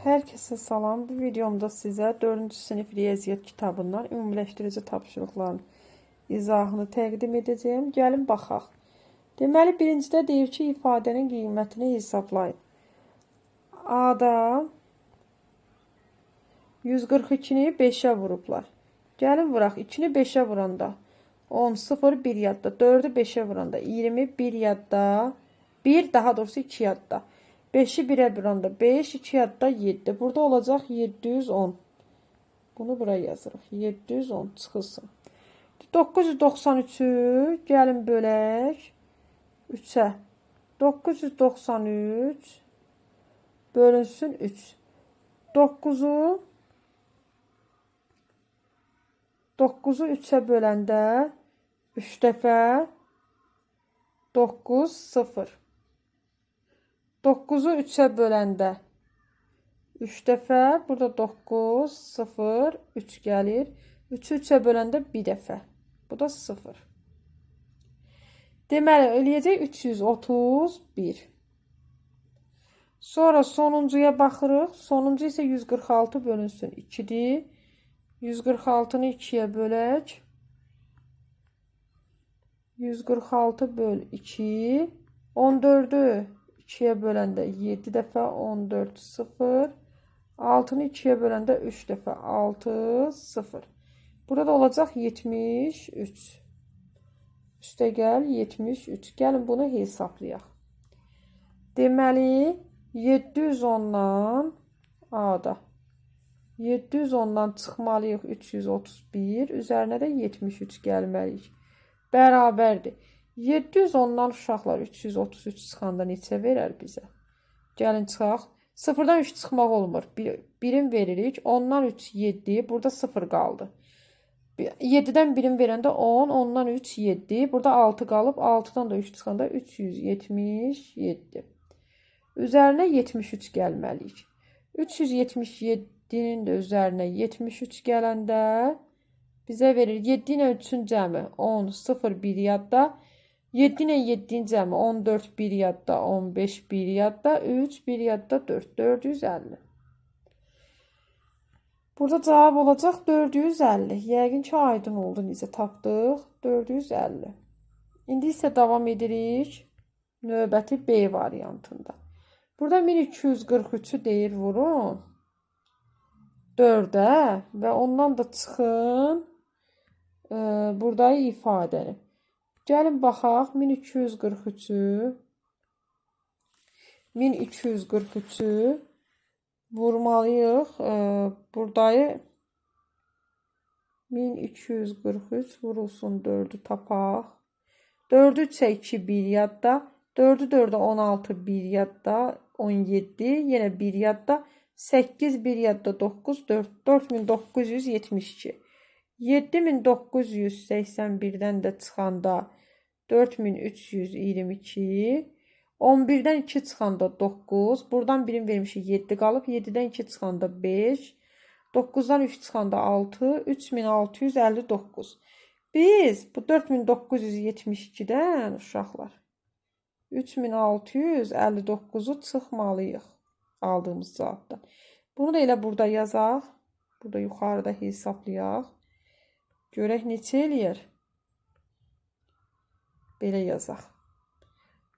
Herkese salam. Bu videomda sizə 4-cü sinif riyaziyyat kitabından ümumiləşdirici tapşırıqların izahını təqdim edəcəyim. Gəlin baxaq. Deməli, birincidə deyir ki, ifadənin qiymətini hesablayın. A-da 142-ni 5-ə vurublar. Gəlin vuraq. 2-ni 5-ə vuranda 10, 0, 1 yadda. 4-ü 5-ə vuranda 20, 1 yadda. 1, daha doğrusu 2 yadda. 5'i 1'e vuranda 5, 2 yadda 7. Burada olacaq 710. Bunu buraya yazırıq. 710 çıxılsın. 993'ü gəlin bölək 3'ə. 993 bölünsün 3. 9'u 3'ə böləndə 3 dəfə 9, 0. 9'u 3'ə böləndə 3 dəfə, burada 9, 0, 3 gəlir. 3'ü 3'ə böləndə 1 dəfə. Bu da 0. Deməli, eləyəcək 331. Sonra sonuncuya baxırıq. Sonuncu isə 146 bölünsün 2'dir. 146'nı 2'yə bölək. 146 böl 2. 14'ü 2'ye böləndə 7 dəfə 14, 0. 6'nı 2'ye böləndə 3 dəfə 6, 0. Burada olacaq 73. Üstə gəl 73. Gəlin bunu hesablayaq. Deməli 710-dan A-da 710-dan çıxmalıyıq 331. Üzərinə də 73 gəlməliyik. Bərabərdir. 710-dan uşaqlar 333 çıxanda neçə verər bizə? Gəlin çıxaq. 0-dan 3 çıxmaq olmur. 1'in veririk. 10'dan 3, 7. Burada 0 qaldı. 7'dən 1'in verəndə 10. 10'dan 3, 7. Burada 6 qalıb. 6'dan da 3 çıxanda 377. Üzərinə 73 gəlməliyik. 377'nin də üzərinə 73 gələndə bizə verir. 7 ilə 3'ün cəmi 10, 0, 1 yadda. 7 ilə 7'nin cəmi 14, 1 yadda, 15, 1 yadda, 3, 1 yadda, 4, 450. Burada cavab olacaq 450. Yəqin ki, aydın oldu. Necə tapdıq? 450. İndi isə davam edirik növbəti B variantında. Burada 1243'ü deyir vurun 4'ə və ondan da çıxın burada ifadəni. Gəlin baxaq 1243'ü vurmalıyıq. Buradayı 1243 vurulsun 4'ü tapaq. 4'ü 3'ə 2 1 yadda. 4'ü 4'ə 16 1 yadda. 17 yenə 1 yadda. 8 1 yadda 9 4 4972. 7981'dən də çıxanda 4322. 11'dən 2 çıxanda 9. Buradan 1'in vermişik 7 qalıb. 7'dən 2 çıxanda 5. 9'dan 3 çıxanda 6. 3659. Biz bu 4972'dən uşaqlar 3659'u çıxmalıyıq aldığımız cavabdan. Bunu da elə burada yazaq. Burada yuxarıda hesablayaq. Görək neçə eləyər? Belə yazaq.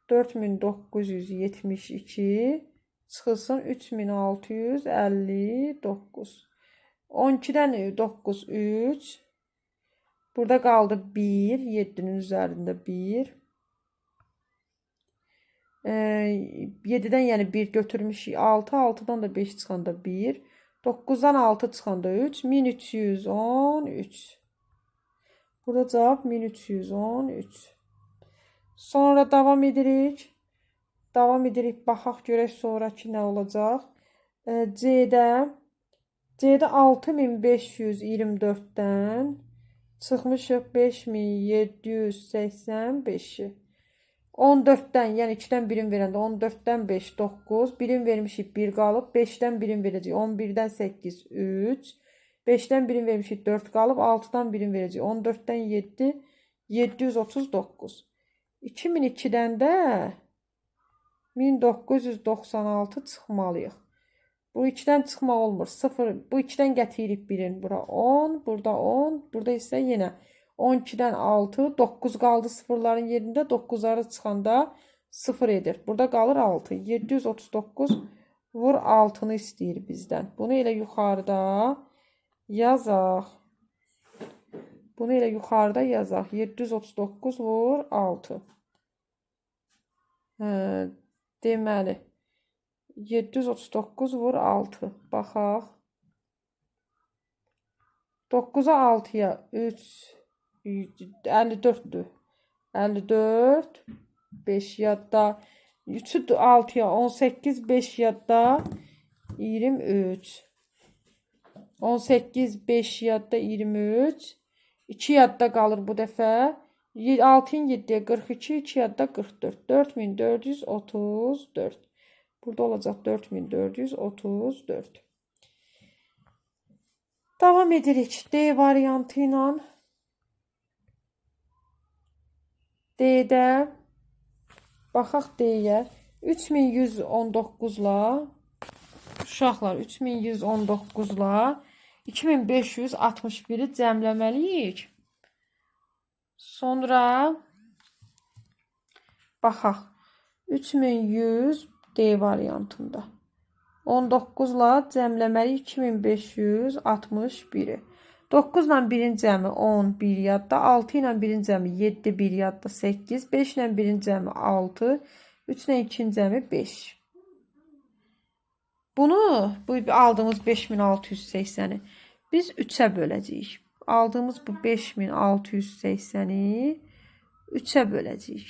4972 çıxılsın 3659. 12'dən 9, 3. Burada qaldı 1. 7'nin üzərində 1. 7'dən yəni 1 götürmüşük 6. 6'dan da 5 çıxanda 1. 9'dan 6 çıxanda 3. 1313. Burada cavab 1313. Sonra davam edirik. Baxaq görək sonraki nə olacaq. C'də 6524'dən çıxmışıq 5785'i. 14'dən, yəni 2'dən 1'in verəndə 14'dən 5, 9. 1'in vermişik 1 qalıb. 5'dən 1'in verəcək 11'dən 8, 3. 5'dən 1'in vermişik 4 qalıb. 6'dan 1'in verəcək 14'dən 7, 739. 2002'dən də 1996 çıxmalıyıq. Bu 2-dən çıxmaq olmur. 0. Bu 2-dən gətiririk 1-in. Bura 10. Burada 10. Burada isə yenə 12-dən 6. 9 qaldı sıfırların yerində. 9'ları çıxanda 0 edir. Burada qalır 6. 739 vur 6'nı istəyir bizdən. Bunu elə yuxarıda yazaq. Bunu elə yuxarıda yazaq. 739 vur 6. Deməli 739 vur 6. Baxaq. 9'a 6'ya 3 54'dür. 54 5 yadda 3'ü 6'ya 18 5 yadda 23 18 5 yadda 23 2 yadda qalır bu dəfə 6'ın 7'ye 42 2 yadda 44 4434 burada olacaq 4434 devam edirik D variantı ilə D'də baxaq D'yə 3119'la uşaqlar 3119'la 2561'i cəmləməliyik. Sonra baxaq 3100 D variantında 19'la cəmləməliyik 2561'i. 9 ilə 1'in cəmi 10, 1 yadda, 6 ilə 1'in cəmi 7, 1 yadda, 8, 5 ilə 1'in cəmi 6, 3 ilə 2'in cəmi 5. Bunu, bu aldığımız 5680'i biz 3'ə böləcəyik. Aldığımız bu 5680'i 3'ə böləcəyik.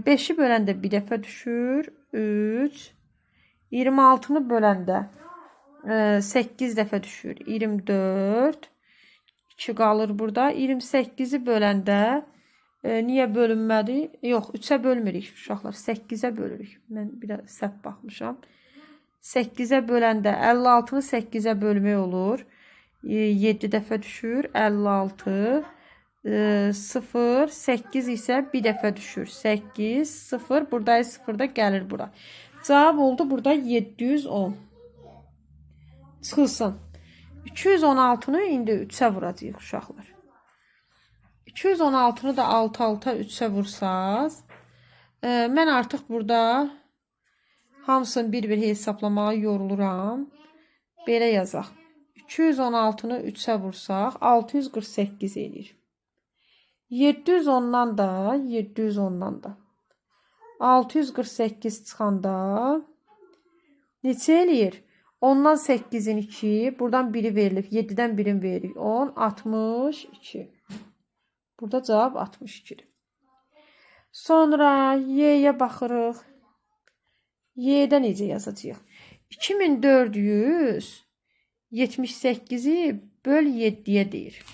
5'i böləndə bir dəfə düşür, 3. 26'nı böləndə 8 dəfə düşür, 24. 2 qalır burada. 28'i böləndə niyə bölünmədi? Yox, 3'ə bölmürük uşaqlar. 8'ə bölürük. Mən bir də səhv baxmışam. 8'ə böləndə 56'nı 8'ə bölmək olur. 7 dəfə düşür. 56 0 8 isə bir dəfə düşür. 8 0 burada 0 da gəlir bura. Cavab oldu burada 710. Çıxılsın. 216'nı indi 3'ə vuracağıq uşaqlar. 216'nı da alt-alta 3'ə vursaz, mən artıq burada hamısını bir-bir hesablamağa yoruluram. Belə yazaq. 216'nı 3'ə vursaq 648 eləyir. 710'dan da 648 çıxanda neçə eləyir? 10'dan 8'in 2, buradan 1'i verilib, 7'dən 1'in veririk. 10, 62. Burada cavab 62'dir. Sonra Y'yə baxırıq. Y'də necə yazacağıq? 2478'i böl 7'ye deyir.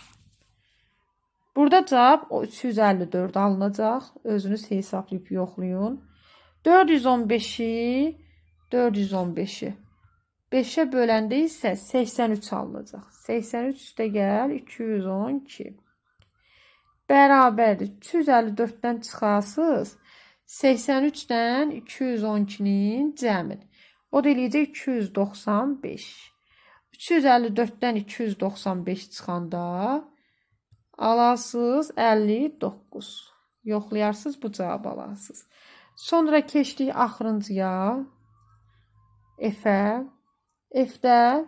Burada cavab 354 alınacaq. Özünüz hesablayıb yoxlayın. 415'i 5'e böləndə isə 83 alınacaq. 83 üstə gəl 212. Bərabərdir. 354'dən çıxasız 83'dən 212'nin cəmin. O da eləyəcək 295. 354'dən 295 çıxanda alasız 59. Yoxlayarsınız bu cavabı alasınız. Sonra keçdik axırıncıya. F'ə. F'də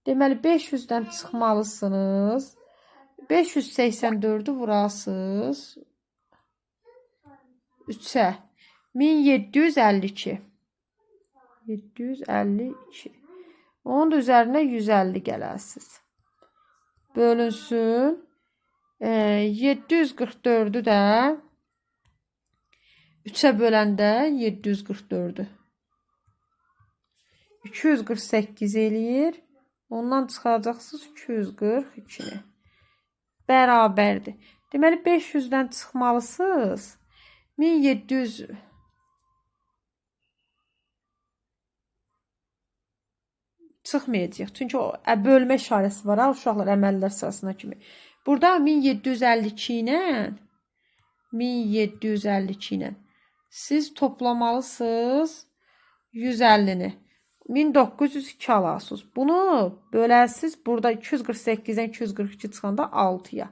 deməli 500'dən çıxmalısınız. 584'ü vurasınız 3'ə. 1752. 752. Onun da üzərinə 150 gələsiniz. Bölünsün. 744'ü də 3'ə böləndə 744'ü. 248 eləyir. Ondan çıxacaqsınız 242'ni. Bərabərdir. Deməli 500'dən çıxmalısınız. 1700 çıxmayacaq. Çünki o bölmə işarəsi var ha uşaqlar əməllər sırasına kimi. Burada 1752 ilə siz toplamalısınız 150'ni. 1902 alasınız. Bunu bölərsiniz. Burada 248-dən 242 çıxanda 6-ya.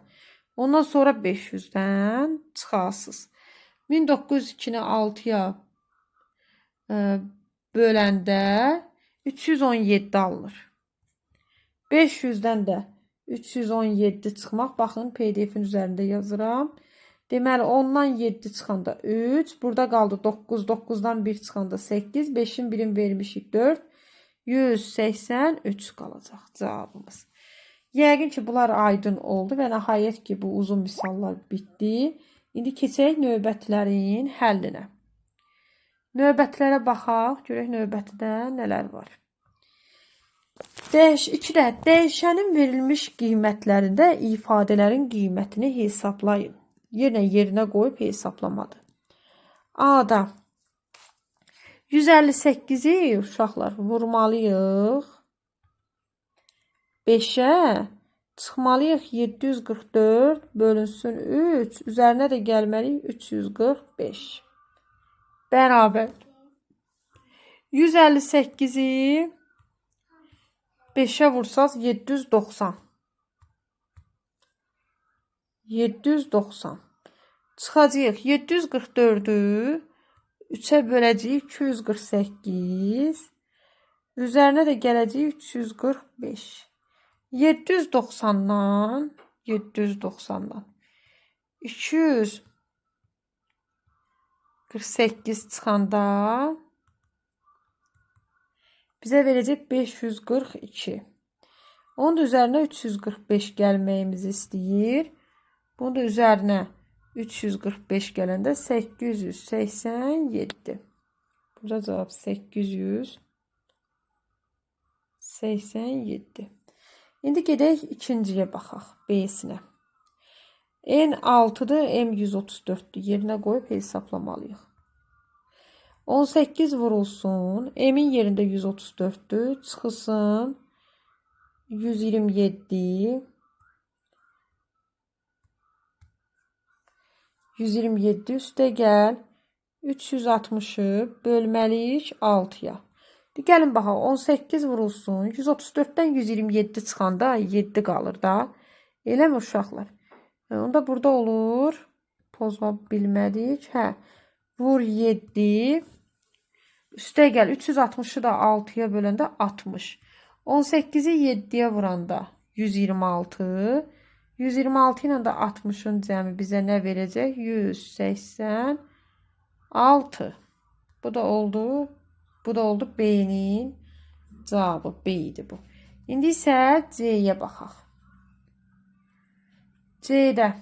Ondan sonra 500-dən çıxarsınız. 1902-ni 6-ya böləndə 317 alınır. 500-dən də 317 çıxmaq. Baxın, PDF-in üzərində yazıram. Deməli, 10-dan 7 çıxanda 3. Burada qaldı 9. 9-dan 1 çıxanda 8. 5-in birini vermişik 4. 183 qalacaq cavabımız. Yəqin ki, bunlar aydın oldu və nəhayət ki, bu uzun misallar bitdi. İndi keçək növbətlərin həllinə. Növbətlərə baxaq. Görək növbətidə nələr var. 2-də dəyişənin verilmiş qiymətlərində ifadələrin qiymətini hesablayın. Yerinə qoyub hesablamadır. A-da 158-i uşaqlar vurmalıyıq 5-ə, çıxmalıyıq 744 bölünsün 3, üzərinə də gəlməliyik 345. Bərabər 158-i 5-ə vursaz 790. 790. Çıxacaq 744-ü 3-ə böləcəyik 248. Üzərinə də gələcəyik 345. 790-dan 248 çıxanda bizə verəcək 542. Onun da üzərinə 345 gəlməyimizi istəyir. Bunun da üzərinə 345 gələndə 887. Burada cavab 887. İndi gedək ikinciyə baxaq. B-sinə. N6-dır, M134-dür. Yerinə qoyub hesablamalıyıq. 18 vurulsun. M-in yerində 134-dür. Çıxılsın 127. 127 üstə gəl. 360-ı bölməliyik 6-ya. Gəlin baxaq, 18 vurulsun. 134-dən 127 çıxanda 7 qalır da. Eləmi uşaqlar? Onda burada olur. Pozma bilmədik. Vur 7. Üstə gəl. 360-ı da 6-ya böləndə 60. 18-i 7-yə vuranda 126. 126 ilə də 60-ın cəmi bizə nə verəcək? 186. Bu da oldu. Bu da oldu B-nin cavabı. B idi bu. İndi isə C-yə baxaq. C-də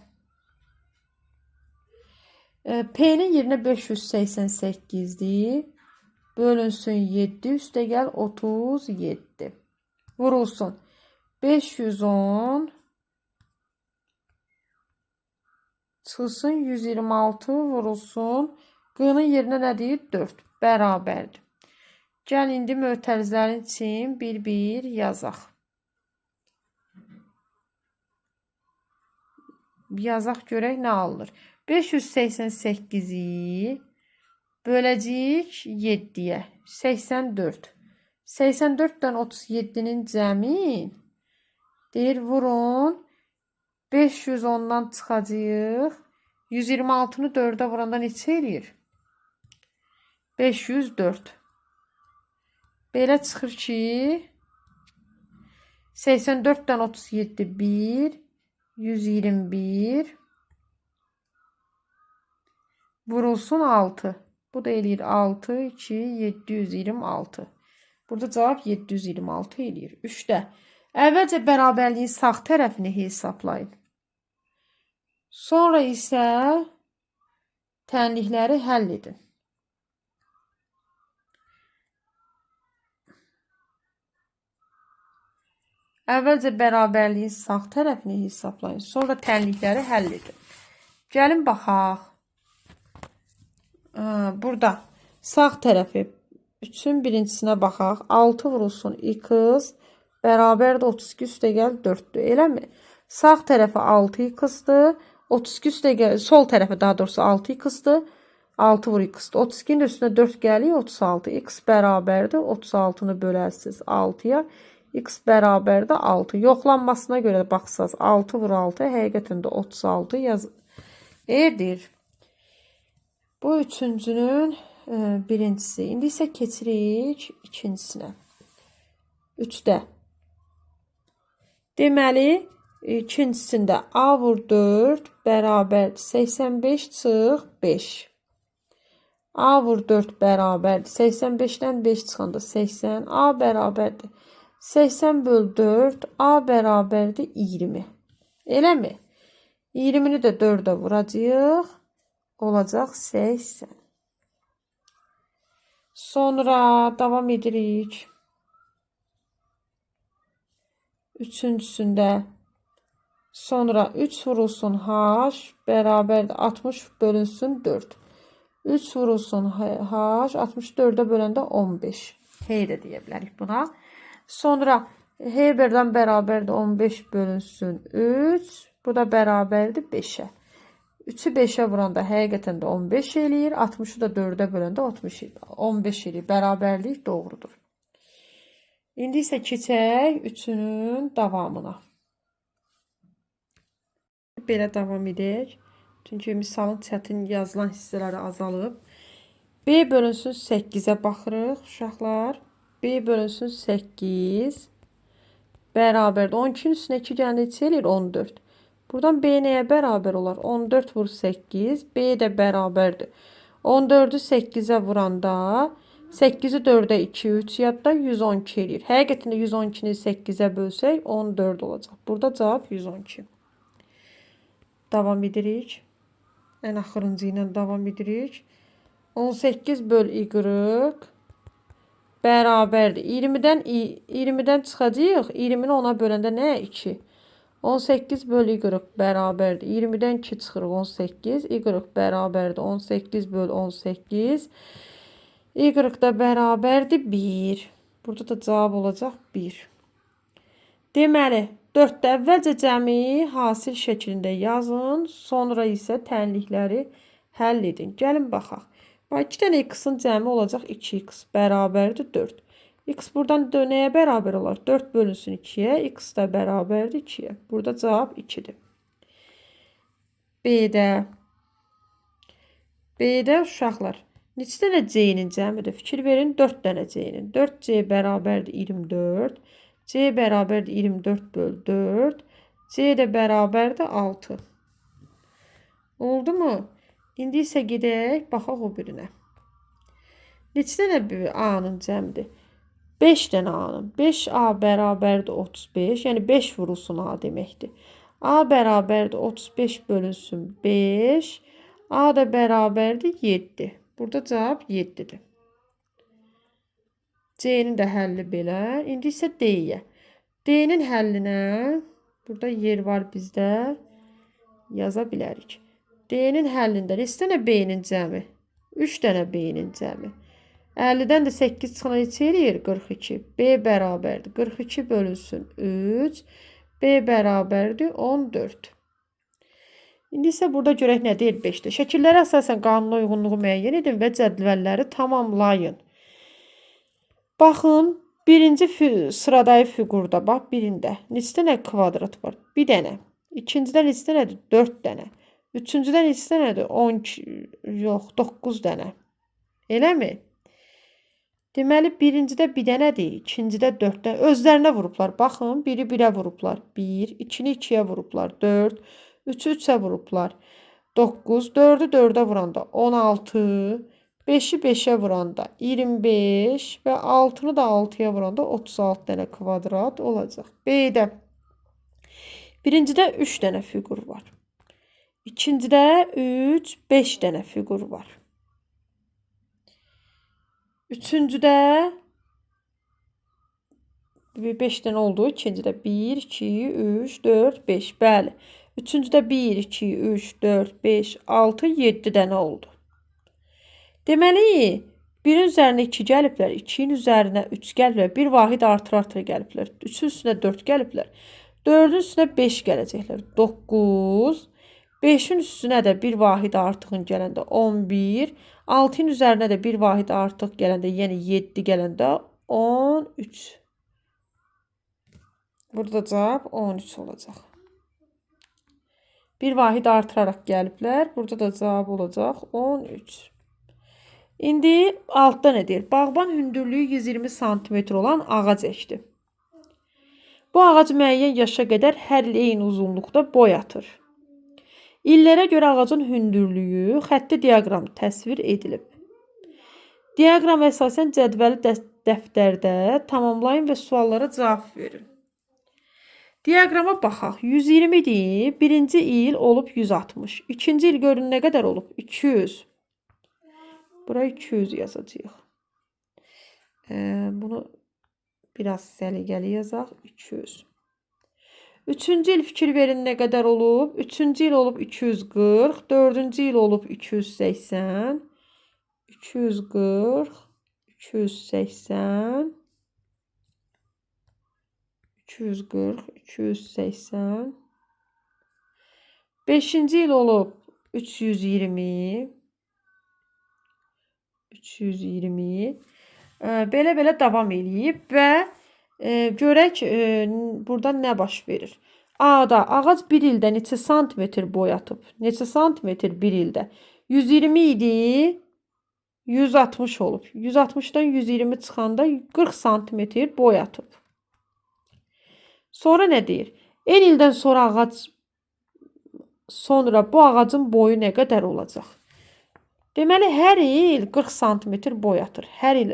P-nin yerinə 588-dir. Bölünsün 7, üstə gəl 37. Vurulsun 510. Çıxılsın 126, vurulsun. Q-nın yerinə nə deyir? 4. Bərabərdir. Gəl indi mötərizlərin üçün bir-bir yazaq. Yazaq görək nə alınır. 588-i böləcəyik 7-yə. 84. 84-dən 37-nin cəmi deyir vurun. 510-dan çıxacaq. 126-nı 4-ə vuranda neçə eləyir? 504. Belə çıxır ki 84-dən 37 1, 121 vurulsun 6. Bu da eləyir 6, 2, 726. Burada cavab 726 eləyir. 3-də əvvəlcə bərabərliyin sağ tərəfini hesablayın. Sonra isə tənlikləri həll edin. Əvvəlcə bərabərliyin sağ tərəfini hesablayın. Sonra tənlikləri həll edin. Gəlin baxaq. Burada sağ tərəfi 3-ün birincisinə baxaq. 6 vurulsun x bərabərdir 32 üstə gəl 4-dür. Eləmi? Sağ tərəfi 6 x-dır. 32 üstə gəl, sol tərəfi daha doğrusu 6 x-dır. 6 vur x. 32'nin üstünə 4 gəlir 36. X bərabərdir 36-nı bölərsiniz 6-ya. X bərabərdir 6. Yoxlanmasına görə baxsaz 6 vur 6 həqiqətən də 36 edir. Bu üçüncünün birincisi. İndi isə keçirik ikincisinə. 3-də. Deməli, ikincisində A vur 4 bərabərdir 85 çıx 5. A vur 4 bərabərdir 85-dən 5 çıxanda 80. A bərabərdir 80 böl 4. A bərabərdir 20. Eləmi? 20-ni də 4-ə vuracaq. Olacaq 80. Sonra davam edirik. Üçüncüsündə. Sonra 3 vurulsun H bərabərdir 60 bölünsün 4. 3 vurulsun H 64'e böləndə 15. H də deyə bilərik buna. Sonra H birdən bərabərdir 15 bölünsün 3. Bu da bərabərdir 5'ə. 3'ü 5'ə vuranda həqiqətən də 15 eləyir. 60'ı da 4'ə böləndə 15 eləyir. Bərabərlik doğrudur. İndi isə keçək 3'ünün davamına. Belə davam edək. Çünki misalın çətin yazılan hissələri azalıb. B bölünsün 8'ə baxırıq uşaqlar. B bölünsün 8 bərabərdir. 12'nin üstünə 2 gəlir neçə eləyir? 14. Buradan B nəyə bərabər olar? 14 vur 8. B də bərabərdir. 14'ü 8'ə vuranda 8'i 4'ə 2, 3 yadda 112 eləyir. Həqiqətən də 112'ni 8'ə bölsək 14 olacaq. Burada cavab 112. Davam edirik. En axırıncı ilə davam edirik. 18 böl y bərabərdir. 20'dən çıxacaq. 20'ni 10'a böləndə nə? 2. 18 böl y bərabərdir. 20'dən 2 çıxırıq 18. Y bərabərdir. 18 böl 18. Y da bərabərdir 1. Burada da cavab olacaq 1. Deməli, 4'də əvvəlcə cəmi hasil şəklində yazın. Sonra isə tənlikləri həll edin. Gəlin baxaq. 2 dənə x-in cəmi olacaq 2x bərabərdir 4. X buradan nəyə bərabər olar? 4 bölünsün 2'yə. X da bərabərdir 2'yə. Burada cavab 2'dir. B'də uşaqlar. Neçə dənə C-nin cəmidir? Fikir verin 4 dənə C-nin. 4C bərabərdir 24. C bərabərdir 24 böl 4. C də bərabərdir 6. Oldu mu? İndi isə gedək, baxaq o birinə. Neçə dənə A-nın cəmidir? 5 dənə A-nın. 5A bərabərdir 35. Yəni 5 vurulsun A deməkdir. A bərabərdir 35 bölünsün 5. A da bərabərdir 7. Burada cavab 7'dir. C'nin də həlli belə. İndi isə D-yə. D'nin həllinə burada yer var bizdə. Yaza bilərik. D'nin həllində neçə dənə B-nin cəmi? 3 dənə B-nin cəmi. 50'dən də 8 çıxana neçə eləyir? 42. B bərabərdir. 42 bölünsün 3. B bərabərdir 14. İndi isə burada görək nə deyir 5'də. Şəkillərə əsasən qanuna uyğunluğu müəyyən edin və cədvəlləri tamamlayın. Baxın, birinci sıradakı fiqurda, bax birində neçə dənə kvadrat var? Bir dənə. İkincidə neçə dənədir? 4 dənə. Üçüncüdə neçə dənədir? 9 dənə. Eləmi? Deməli, birincidə bir dənədir, ikincidə 4 dənə. Özlərinə vurublar. Baxın, biri 1'ə vurublar. 1, 2'ni 2'yə vurublar. 4, 3'ü 3'ə vurublar. 9, 4'ü 4'ə vuranda 16, 5'i 5'ə vuranda 25 və 6'nı da 6'ya vuranda 36 dənə kvadrat olacaq. B'də birincidə 3 dənə fiqur var. İkincidə 3, 5 dənə fiqur var. Üçüncüdə 5 dənə oldu. İkincidə 1, 2, 3, 4, 5. Bəli. Üçüncüdə 1, 2, 3, 4, 5, 6, 7 dənə oldu. Deməli, 1'in üzərinə 2 gəliblər, 2'nin üzərinə 3 gəliblər, bir vahid artır gəliblər, 3'ün üstünə 4 gəliblər, 4'ün üstünə 5 gələcəklər. 9, 5'in üstünə də bir vahid artığın gələndə 11. 6'nın üzərinə də bir vahid artıq gələndə, yəni 7 gələndə 13. Burada cavab 13 olacaq. Bir vahid artıraraq gəliblər. Burada da cavab olacaq 13. İndi altda nə deyir? Bağban hündürlüyü 120 sm olan ağac əkdi. Bu ağac müəyyən yaşa qədər hər il eyni uzunluqda boy atır. İllərə görə ağacın hündürlüyü xətti diaqram təsvir edilib. Diaqram əsasən cədvəli dəftərdə tamamlayın və suallara cavab verin. Diaqrama baxaq. 120-dir. Birinci il olub 160. İkinci il görün nə qədər olub? 200. Bura 200 yazacağıq. Bunu biraz səliqəli yazaq. 200. Üçüncü il fikir verin nə qədər olub? Üçüncü il olub 240. Dördüncü il olub 280. 240. 280. 240, 280. 5-ci il olub 320. 320. Belə davam eləyib və görək burada nə baş verir. A-da ağac bir ildə neçə santimetr boy atıb? Neçə santimetr bir ildə? 120 idi, 160 olub. 160'dan 120 çıxanda 40 santimetr boy atıb. Sonra nə deyir? En ildən sonra bu ağacın boyu nə qədər olacaq? Deməli, hər il 40 santimetr boy atır. Hər il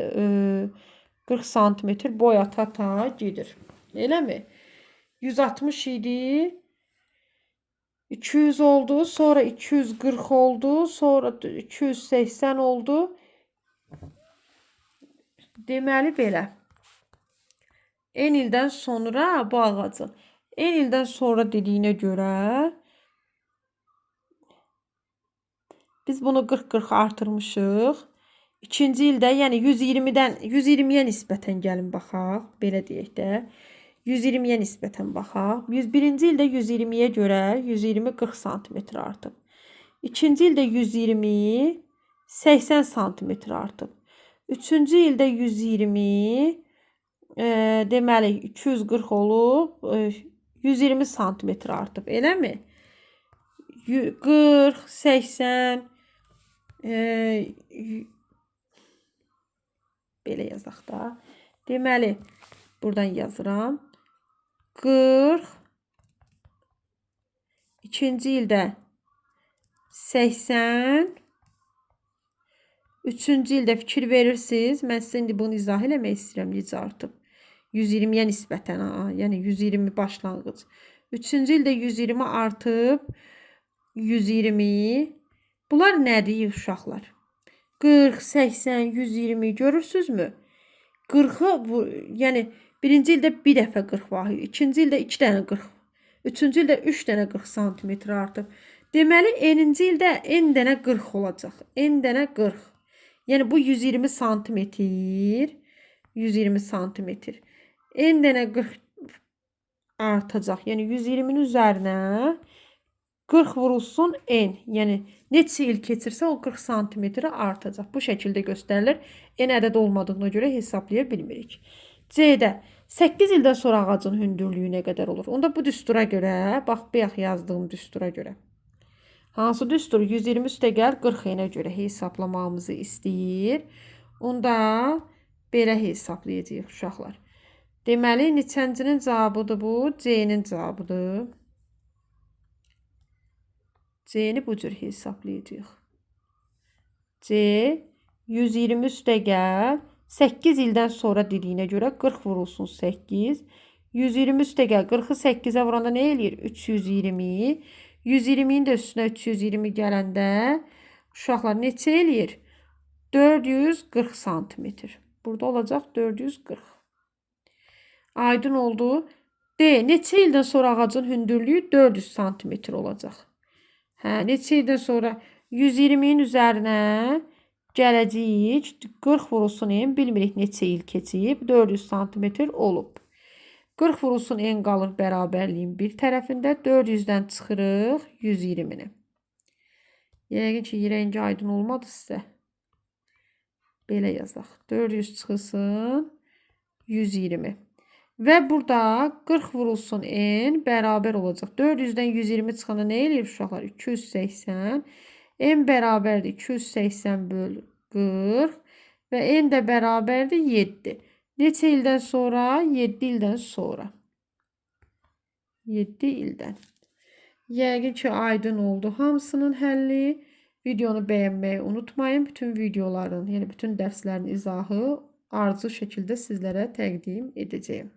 40 santimetr boy ata gedir. Eləmi? 160 idi. 200 oldu. Sonra 240 oldu. Sonra 280 oldu. Deməli, belə. En ildən sonra bu ağacın. En ildən sonra dediyinə görə biz bunu 40-40 artırmışıq. İkinci ildə, yəni 120'yə nisbətən gəlin baxaq. Belə deyək də. 120'yə nisbətən baxaq. 101-ci ildə 120'yə görə 120 40 cm artıb. İkinci ildə 120 80 cm artıb. Üçüncü ildə 120 deməli 240 olub 120 cm artıb. Eləmi? 40, 80 belə yazaq da. Deməli, buradan yazıram. 40 ikinci ildə 80 üçüncü ildə fikir verirsiniz. Mən sizə indi bunu izah eləmək istəyirəm. Necə artıb? 120'yə nisbətən. Yəni 120 başlanğıc. Üçüncü ildə 120 artıb 120. Bunlar nədir uşaqlar? 40, 80, 120 görürsünüzmü? 40'ı, yəni birinci ildə bir dəfə 40 vahid. İkinci ildə 2 dənə 40. Üçüncü ildə 3 dənə 40 cm artıb. Deməli, eninci ildə n dənə 40 olacaq. N dənə 40. Yəni bu 120 santimetr. 120 santimetr. N dənə 40 artacaq. Yəni 120'nin üzərinə 40 vurulsun n. Yəni neçə il keçirsə o 40 santimetr artacaq. Bu şəkildə göstərilir. N ədəd olmadığına görə hesablaya bilmirik. C-də 8 ildən sonra ağacın hündürlüyü nə qədər olur? Onda bu düstura görə, bax bayaq yazdığım düstura görə. Hansı düstur? 120 üstə gəl 40 n-ə görə hesablamamızı istəyir. Onda belə hesablayacağıq uşaqlar. Deməli, neçəncinin cavabıdır bu? C-nin cavabıdır. C-ni bu cür hesablayacağıq. C 120 üstə gəl 8 ildən sonra dediyinə görə 40 vurulsun 8. 120 üstə gəl 40'ı 8'ə vuranda nə eləyir? 320. 120'nin də üstünə 320 gələndə uşaqlar neçə eləyir? 440 santimetr. Burada olacaq 440. Aydın oldu. D. Neçə ildən sonra ağacın hündürlüyü 400 santimetr olacaq. Neçə ildən sonra 120'nin üzərinə gələcəyik. 40 vurulsun, bilmirik neçə il keçib. 400 santimetr olub. 40 vurulsun n qalır bərabərliyin bir tərəfində. 400-dən çıxırıq 120-ni. Yəqin ki, rengi aydın olmadı sizə. Belə yazaq. 400 çıxılsın 120. Və burada 40 vurulsun n bərabər olacaq. 400-dən 120 çıxanda nə eləyir uşaqlar? 280. N bərabərdir 280 böl 40 və n də bərabərdir 7. Neçə ildən sonra? 7 ildən sonra. 7 ildən. Yəqin ki, aydın oldu hamısının həlli. Videonu bəyənməyi unutmayın. Bütün videoların, yəni bütün dərslərin izahı arzu şəkildə sizlərə təqdim edəcəyim.